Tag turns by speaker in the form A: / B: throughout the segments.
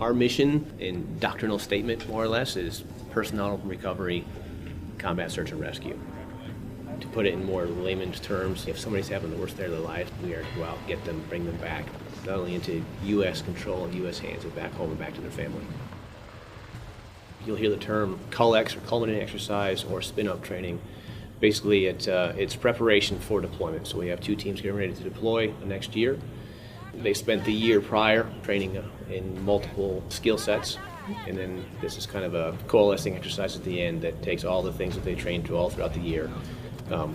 A: Our mission and doctrinal statement, more or less, is personnel recovery, combat search and rescue. To put it in more layman's terms, if somebody's having the worst day of their life, we are to go out, get them, bring them back, not only into U.S. control and U.S. hands, but back home and back to their family. You'll hear the term CULEX, or Culminated Exercise, or spin-up training. Basically, it's preparation for deployment. So we have 2 teams getting ready to deploy next year. They spent the year prior training in multiple skill sets, and then this is kind of a coalescing exercise at the end that takes all the things that they trained to all throughout the year,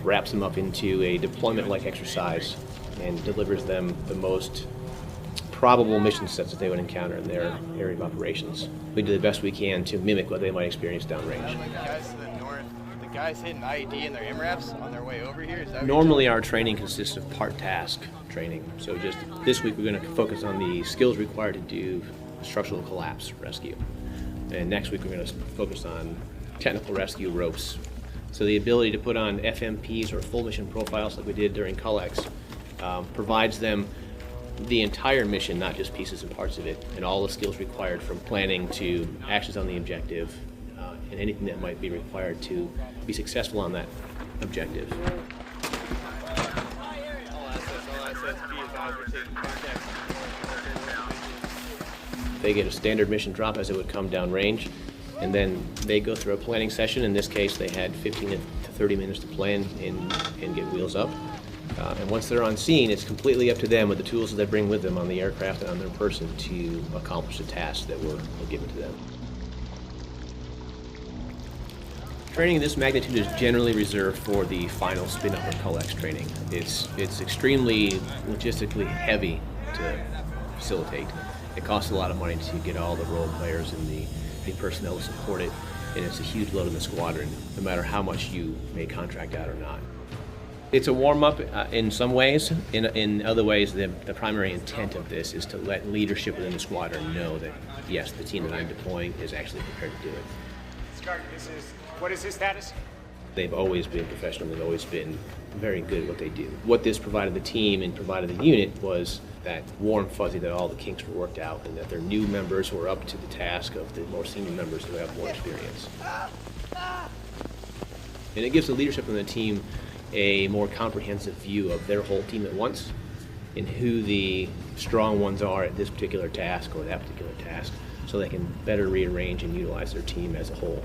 A: wraps them up into a deployment-like exercise, and delivers them the most probable mission sets that they would encounter in their area of operations. We do the best we can to mimic what they might experience downrange.
B: Like the guys to the north, the guys hitting IED in their MRAPs on their way over here? Is that
A: Normally our training consists of part task training. So just this week we're going to focus on the skills required to do structural collapse rescue. And next week we're going to focus on technical rescue ropes. So the ability to put on FMPs or full mission profiles like we did during CULEX provides them the entire mission, not just pieces and parts of it, and all the skills required from planning to actions on the objective, and anything that might be required to be successful on that objective. They get a standard mission drop as it would come downrange, and then they go through a planning session. In this case, they had 15 to 30 minutes to plan and get wheels up. And once they're on scene, it's completely up to them with the tools that they bring with them on the aircraft and on their person to accomplish the tasks that were given to them. Training of this magnitude is generally reserved for the final spin-up or CULEX training. It's extremely logistically heavy to facilitate. It costs a lot of money to get all the role players and the personnel to support it, and it's a huge load on the squadron, no matter how much you may contract out or not. It's a warm-up in some ways. In other ways, the primary intent of this is to let leadership within the squadron know that, yes, the team that I'm deploying is actually prepared to do it.
C: Scar, what is his status?
A: They've always been professional. They've always been very good at what they do. What this provided the team and provided the unit was that warm fuzzy that all the kinks were worked out and that their new members were up to the task of the more senior members who have more experience. And it gives the leadership in the team a more comprehensive view of their whole team at once and who the strong ones are at this particular task or that particular task, so they can better rearrange and utilize their team as a whole.